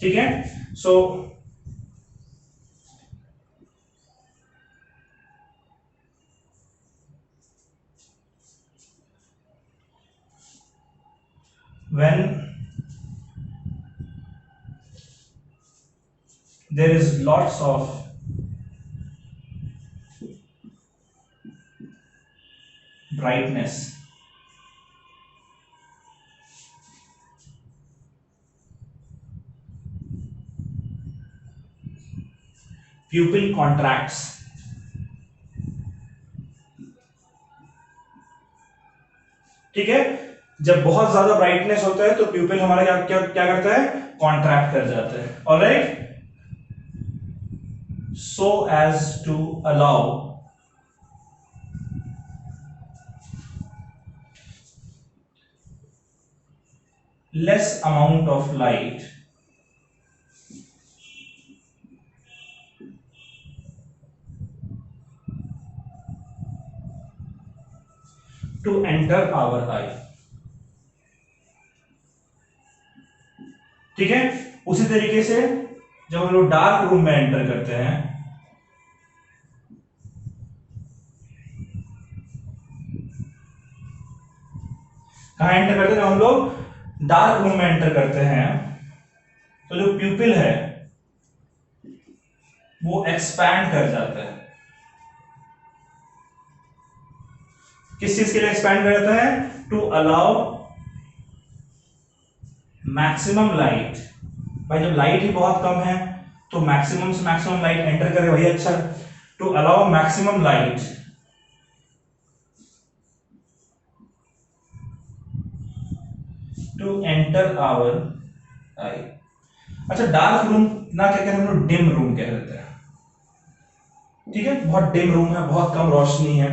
Speaker 1: ठीक है, सो when there is lots of brightness, pupil contracts. ठीक है, जब बहुत ज्यादा ब्राइटनेस होता है तो प्यूपिल हमारा क्या क्या क्या करता है, कॉन्ट्रैक्ट कर जाता है. Alright, so as to allow less amount of light to enter our eye. ठीक है, उसी तरीके से जब हम लोग डार्क रूम में एंटर करते हैं, कहां एंटर करते हैं, जब हम लोग डार्क रूम में एंटर करते हैं तो जो प्यूपिल है वो एक्सपैंड कर जाता है. किस चीज के लिए एक्सपैंड कर जाता है, टू अलाउ मैक्सिमम लाइट. भाई जब लाइट ही बहुत कम है तो मैक्सिमम से मैक्सिमम लाइट एंटर करे वही अच्छा. To allow maximum light to enter our eye. अच्छा, डार्क रूम ना क्या कहते हैं, हम लोग डिम रूम कह देते हैं. ठीक है, बहुत डिम रूम है, बहुत कम रोशनी है,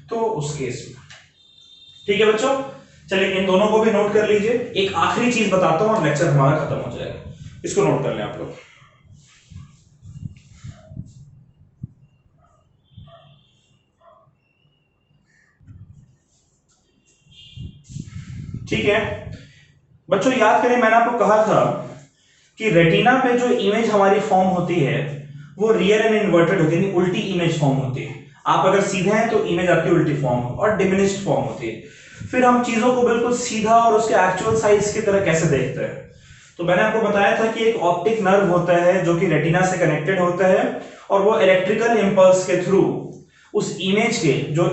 Speaker 1: तो उस केस में. ठीक है बच्चों, चलिए इन दोनों को भी नोट कर लीजिए. एक आखिरी चीज बताता हूं और लेक्चर हमारा खत्म हो जाएगा. इसको नोट कर लें आप लोग. ठीक है बच्चों, याद करें मैंने आपको कहा था कि रेटिना पे जो इमेज हमारी फॉर्म होती है वो रियल एंड इन्वर्टेड होती है, उल्टी इमेज फॉर्म होती है. आप अगर सीधे हैं तो इमेज आपकी उल्टी फॉर्म और डिमिनिश्ड फॉर्म होती है. फिर हम चीजों को बिल्कुल सीधा और उसके एक्चुअल साइज की तरह कैसे देखते हैं, तो मैंने आपको बताया था कि एक ऑप्टिक नर्व होता है जो कि रेटिना से कनेक्टेड होता है और वो इलेक्ट्रिकल इंपल्स के थ्रू उस इमेज के जो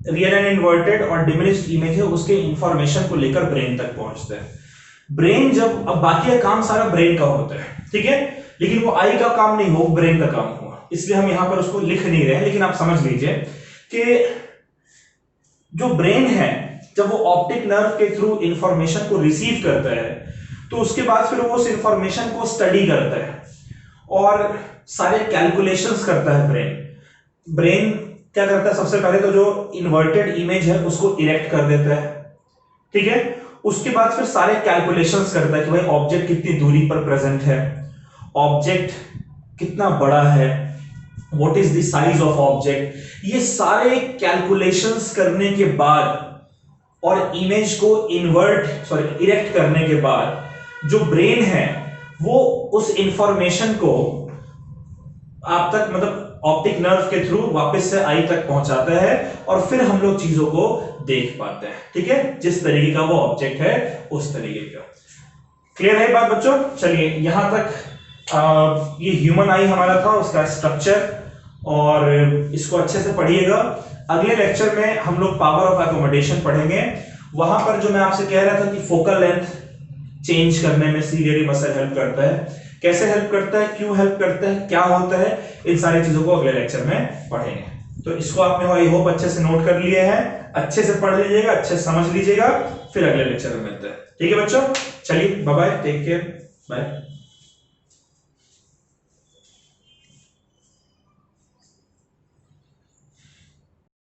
Speaker 1: रियल एंड इन्वर्टेड और डिमिनिश्ड इमेज है उसके इंफॉर्मेशन को लेकर ब्रेन तक पहुंचता है. ब्रेन जब, अब बाकी का काम सारा ब्रेन का होता है, ठीक है, लेकिन वो आई का काम नहीं हो, ब्रेन का काम हुआ, इसलिए हम यहां पर उसको लिख नहीं रहे हैं. लेकिन आप समझ लीजिए कि जो ब्रेन है जब वो ऑप्टिक नर्व के थ्रू इंफॉर्मेशन को रिसीव करता है तो उसके बाद फिर वो उस इंफॉर्मेशन को स्टडी करता है और सारे कैलकुलेशंस करता है. ब्रेन क्या करता है, सबसे पहले तो जो इन्वर्टेड इमेज है उसको इरेक्ट कर देता है. ठीक है, उसके बाद फिर सारे कैलकुलेशंस करता है कि भाई ऑब्जेक्ट कितनी दूरी पर प्रेजेंट है, ऑब्जेक्ट कितना बड़ा है, what is the size of object. ये सारे कैलकुलेशंस करने के बाद और इमेज को इरेक्ट करने के बाद जो ब्रेन है वो उस इंफॉर्मेशन को आप तक, मतलब ऑप्टिक नर्व के थ्रू वापस से आई तक पहुंचाता है और फिर हम लोग चीजों को देख पाते हैं. ठीक है, जिस तरीके का वो ऑब्जेक्ट है उस तरीके का. क्लियर है बात बच्चों? चलिए यहां तक ये ह्यूमन आई हमारा था, उसका स्ट्रक्चर, और इसको अच्छे से पढ़िएगा. अगले लेक्चर में हम लोग पावर ऑफ एकोमोडेशन पढ़ेंगे. वहां पर जो मैं आपसे कह रहा था कि फोकल लेंथ चेंज करने में सीलियरी मसल हेल्प करता है, कैसे हेल्प करता है, क्यों हेल्प करता है, क्या होता है, इन सारी चीजों को अगले लेक्चर में पढ़ेंगे. तो इसको आपने आई होप अच्छे से नोट कर लिए हैं, अच्छे से पढ़ लीजिएगा, अच्छे से समझ लीजिएगा, फिर अगले लेक्चर में मिलते हैं. ठीक है बच्चों, चलिए bye bye, take care, bye.